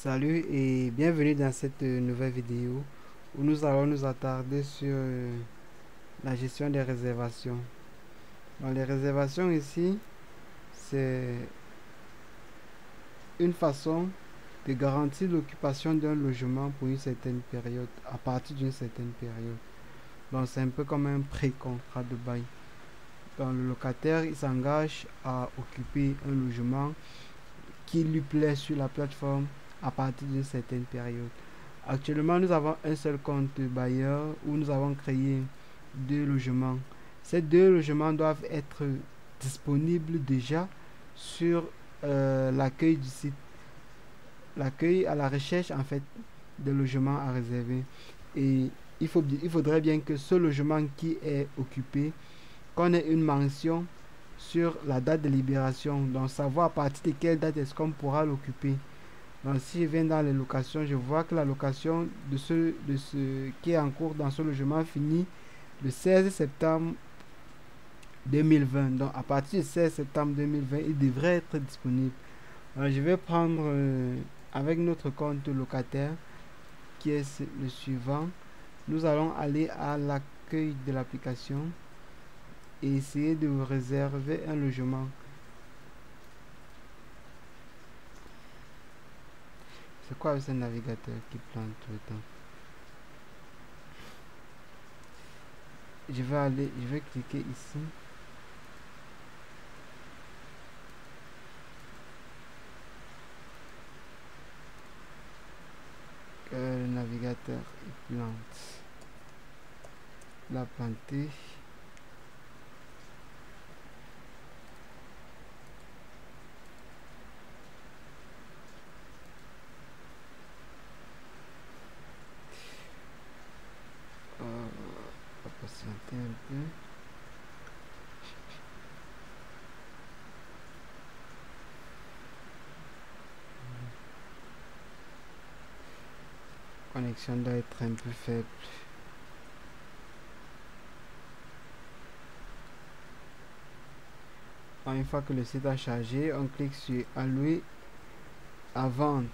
Salut et bienvenue dans cette nouvelle vidéo où nous allons nous attarder sur la gestion des réservations. Dans les réservations ici, c'est une façon de garantir l'occupation d'un logement pour une certaine période, à partir d'une certaine période. Donc c'est un peu comme un pré-contrat de bail. Donc le locataire il s'engage à occuper un logement qui lui plaît sur la plateforme à partir d'une certaine période. Actuellement, nous avons un seul compte bailleur où nous avons créé deux logements. Ces deux logements doivent être disponibles déjà sur l'accueil du site, l'accueil à la recherche en fait de logements à réserver. Et il faudrait bien que ce logement qui est occupé, qu'on ait une mention sur la date de libération, donc savoir à partir de quelle date est-ce qu'on pourra l'occuper. Donc si je viens dans les locations, je vois que la location de ce qui est en cours dans ce logement finit le 16 septembre 2020. Donc à partir du 16 septembre 2020, il devrait être disponible. Alors, je vais prendre avec notre compte locataire qui est le suivant. Nous allons aller à l'accueil de l'application et essayer de réserver un logement. C'est quoi ce navigateur qui plante tout le temps? Je vais cliquer ici. Le navigateur il plante. La planter. On va patienter un peu. La connexion doit être un peu faible. Une fois que le site a chargé, on clique sur allouer à vendre.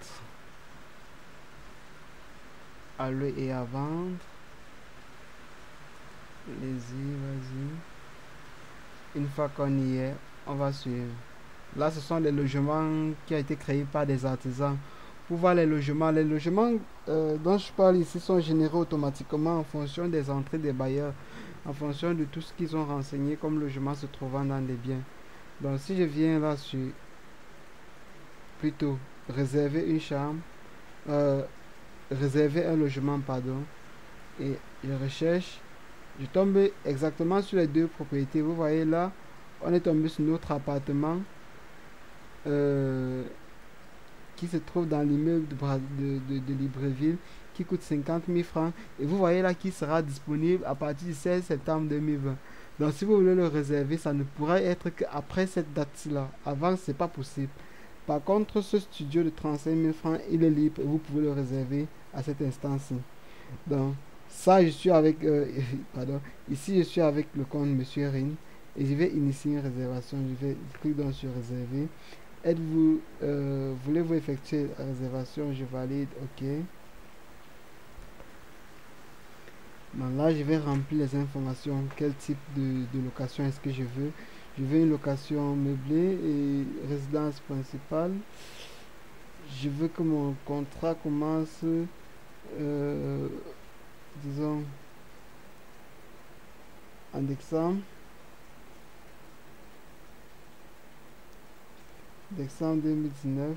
Allouer et à vendre. Vas-y. Une fois qu'on y est, on va suivre. Là, ce sont les logements qui ont été créés par des artisans. Pour voir les logements dont je parle ici sont générés automatiquement en fonction des entrées des bailleurs, en fonction de tout ce qu'ils ont renseigné comme logement se trouvant dans les biens. Donc si je viens là sur plutôt réserver une chambre, euh, réserver un logement, pardon, et je recherche, je tombe exactement sur les deux propriétés. Vous voyez là, on est tombé sur notre appartement euh, qui se trouve dans l'immeuble de Libreville qui coûte 50 000 francs. Et vous voyez là qui sera disponible à partir du 16 septembre 2020. Donc si vous voulez le réserver, ça ne pourra être qu'après cette date-là. Avant, c'est pas possible. Par contre, ce studio de 35 000 francs, il est libre et vous pouvez le réserver à cet instant-ci. Donc, ça, je suis avec... pardon. Ici, je suis avec le compte Monsieur Rin. Et je vais initier une réservation. Je vais cliquer donc sur réserver. Êtes-vous... voulez-vous effectuer la réservation? Je valide. OK. Donc là, je vais remplir les informations. Quel type de location est-ce que je veux? Je veux une location meublée et résidence principale. Je veux que mon contrat commence, disons, en décembre 2019.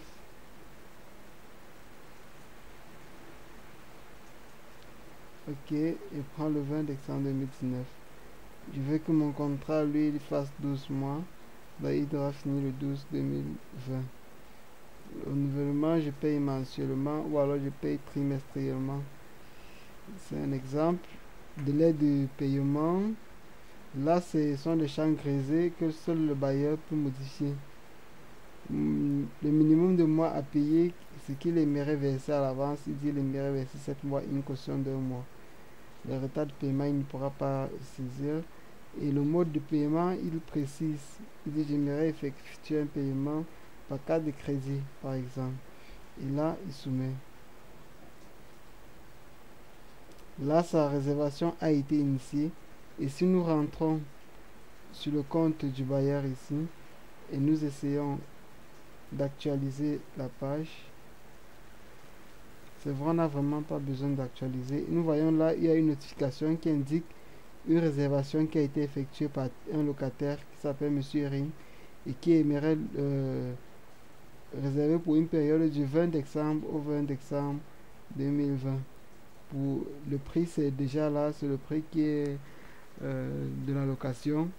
OK, et prends le 20 décembre 2019. Je veux que mon contrat, lui, il fasse 12 mois. Là, il devra finir le 12 2020. Le renouvellement, je paye mensuellement ou alors je paye trimestriellement. C'est un exemple. Délai de paiement. Là, ce sont des champs grisés que seul le bailleur peut modifier. Le minimum de mois à payer, ce qu'il aimerait verser à l'avance, il dit qu'il aimerait verser 7 mois, une caution d'un mois. Le retard de paiement, il ne pourra pas saisir. Et le mode de paiement, il précise. Il dit j'aimerais effectuer un paiement par carte de crédit, par exemple. Et là, il soumet. Là, sa réservation a été initiée. Et si nous rentrons sur le compte du bailleur ici et nous essayons d'actualiser la page, c'est vrai, on n'a vraiment pas besoin d'actualiser. Nous voyons là, il y a une notification qui indique une réservation qui a été effectuée par un locataire qui s'appelle Monsieur Ring et qui aimerait réserver pour une période du 20 décembre au 20 décembre 2020. Pour le prix, c'est déjà là, c'est le prix qui est de la location.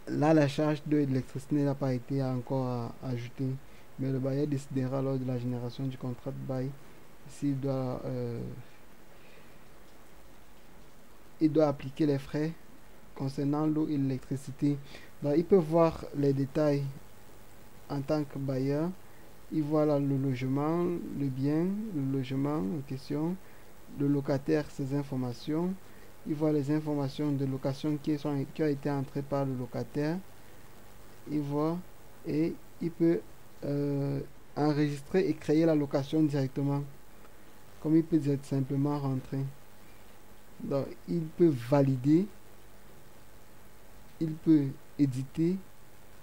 Là, la charge de l'électricité n'a pas été encore ajoutée, mais le bailleur décidera lors de la génération du contrat de bail s'il doit, il doit appliquer les frais concernant l'eau et l'électricité. Donc, il peut voir les détails en tant que bailleur. Il voit là le logement, le bien, le logement en question, le locataire, ses informations. Il voit les informations de location qui ont été entrées par le locataire. Il voit et il peut enregistrer et créer la location directement. Comme il peut simplement rentrer. Donc, il peut valider, il peut éditer,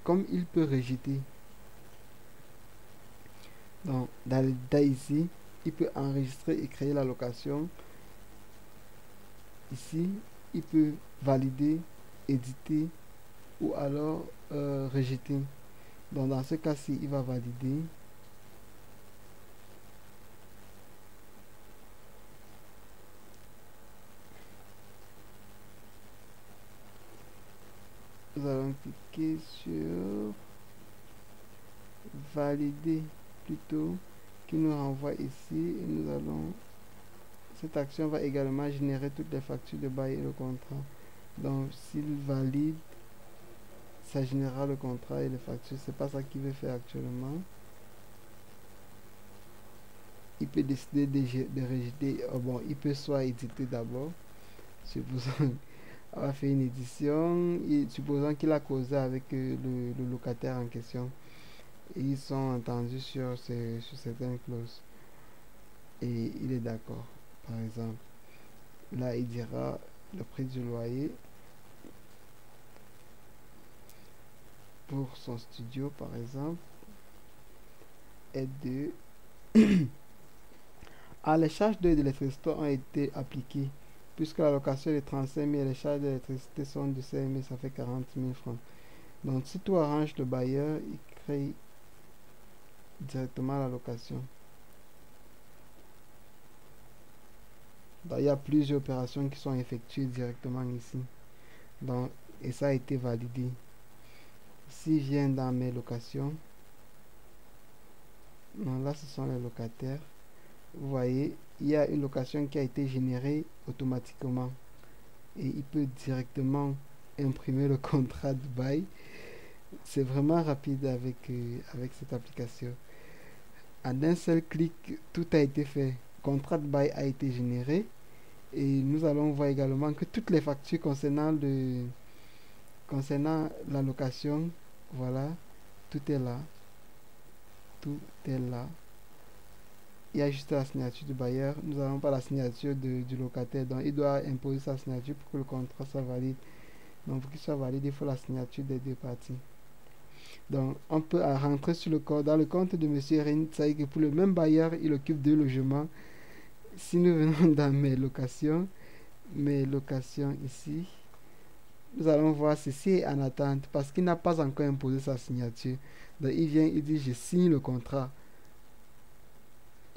comme il peut rejeter. Donc, dans le détail ici, il peut enregistrer et créer la location. Ici, il peut valider, éditer ou alors rejeter. Donc, dans ce cas-ci, il va valider. Nous allons cliquer sur valider plutôt, qui nous renvoie ici et nous allons, cette action va également générer toutes les factures de bail et le contrat. Donc s'il valide, ça générera le contrat et les factures. C'est pas ça qu'il veut faire actuellement. Il peut décider de rejeter. Oh bon, il peut soit éditer d'abord, supposons avoir fait une édition, supposons qu'il a causé avec le locataire en question. Et ils sont entendus sur certaines clauses. Et il est d'accord. Par exemple, là, il dira le prix du loyer pour son studio, par exemple, est de... Ah, les charges de l'électricité ont été appliquées. Puisque la location est de 35 000, les charges d'électricité sont de 5 000, ça fait 40 000 francs. Donc, si tu arranges le bailleur, il crée directement la location. Donc, il y a plusieurs opérations qui sont effectuées directement ici. Donc, et ça a été validé. Si je viens dans mes locations, non, là ce sont les locataires. Vous voyez, il y a une location qui a été générée automatiquement. Et il peut directement imprimer le contrat de bail. C'est vraiment rapide avec cette application. En un seul clic, tout a été fait. Contrat de bail a été généré. Et nous allons voir également que toutes les factures concernant la location, voilà, tout est là. Tout est là. Il y a juste la signature du bailleur. Nous n'avons pas la signature du locataire. Donc, il doit imposer sa signature pour que le contrat soit valide. Donc, pour qu'il soit valide, il faut la signature des deux parties. Donc, on peut rentrer sur le compte. Dans le compte de M. Rin, ça que pour le même bailleur, il occupe deux logements. Si nous venons dans mes locations ici, nous allons voir ceci est en attente parce qu'il n'a pas encore imposé sa signature. Donc, il vient, il dit, je signe le contrat.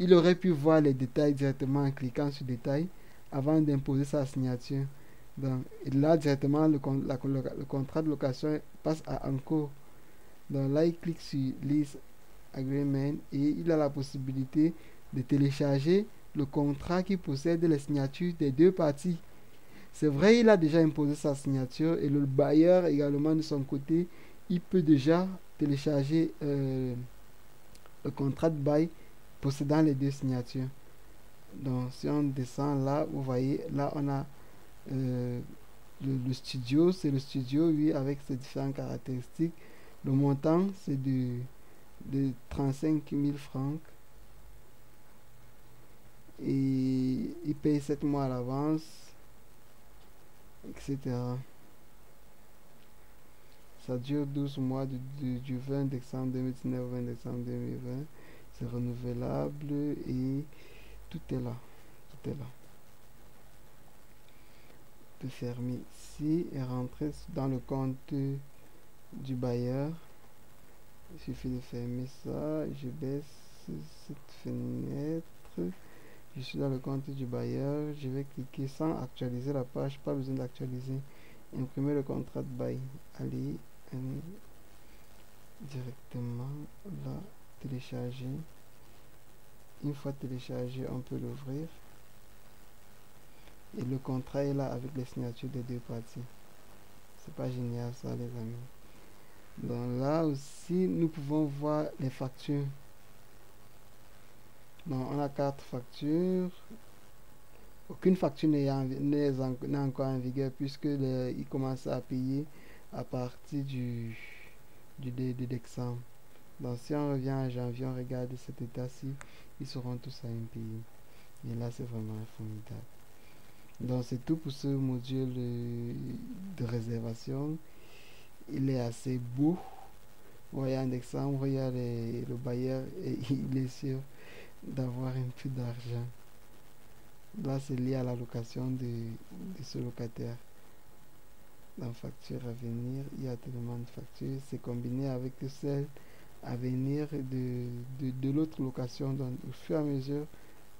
Il aurait pu voir les détails directement en cliquant sur détails avant d'imposer sa signature. Donc, là, directement, le contrat de location passe à en cours. Donc là, il clique sur Lease Agreement et il a la possibilité de télécharger le contrat qui possède les signatures des deux parties. C'est vrai, il a déjà imposé sa signature et le bailleur également de son côté, il peut déjà télécharger le contrat de bail possédant les deux signatures. Donc si on descend là, vous voyez, là on a le studio, c'est le studio, oui, avec ses différentes caractéristiques. Le montant, c'est de de 35 000 francs et il paye 7 mois à l'avance, etc. Ça dure 12 mois du 20 décembre 2019 au 20 décembre 2020. C'est renouvelable et tout est là. Tout est là. On peut fermer ici et rentrer dans le compte du bailleur. Il suffit de fermer ça. Je baisse cette fenêtre. Je suis dans le compte du bailleur. Je vais cliquer sans actualiser la page. Pas besoin d'actualiser. Imprimer le contrat de bail. Allez, directement là, télécharger. Une fois téléchargé, on peut l'ouvrir. Et le contrat est là avec les signatures des deux parties. C'est pas génial ça, les amis. Donc là aussi, nous pouvons voir les factures. Donc on a 4 factures. Aucune facture n'est encore en vigueur puisque il commence à payer à partir du 2 décembre. Donc si on revient en janvier, on regarde cet état-ci, ils seront tous à impayés. Et là, c'est vraiment formidable. Donc c'est tout pour ce module de réservation. Il est assez beau. Vous voyez, en décembre, il y a le bailleur et il est sûr d'avoir un peu d'argent. Là, c'est lié à la location de ce locataire. Dans facture à venir, il y a tellement de factures. C'est combiné avec celle à venir de l'autre location. Donc, au fur et à mesure,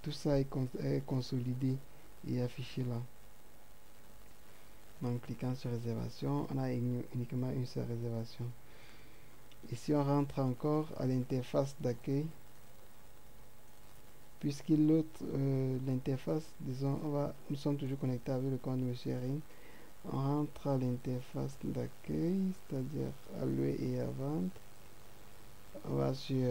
tout ça est consolidé et affiché là. En cliquant sur réservation, on a uniquement une seule réservation. Ici, on rentre encore à l'interface d'accueil. Puisque l'autre, l'interface, disons, nous sommes toujours connectés avec le compte de Monsieur Ring. On rentre à l'interface d'accueil, c'est-à-dire à louer et à vendre. On va sur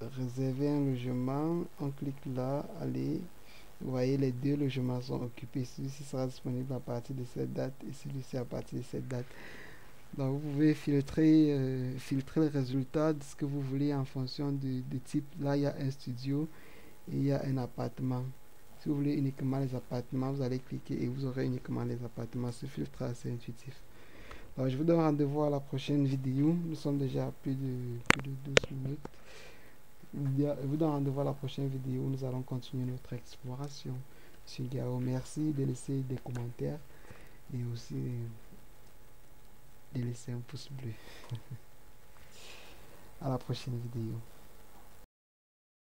réserver un logement. On clique là, allez. Vous voyez, les deux logements sont occupés. Celui-ci sera disponible à partir de cette date et celui-ci à partir de cette date. Donc vous pouvez filtrer les résultats de ce que vous voulez en fonction de type. Là, il y a un studio et il y a un appartement. Si vous voulez uniquement les appartements, vous allez cliquer et vous aurez uniquement les appartements. Ce filtre est assez intuitif. Alors, je vous donne rendez-vous à la prochaine vidéo. Nous sommes déjà à plus de 12 minutes. Je vous donne rendez-vous à la prochaine vidéo où nous allons continuer notre exploration sur Gao. Merci de laisser des commentaires et aussi de laisser un pouce bleu. À la prochaine vidéo.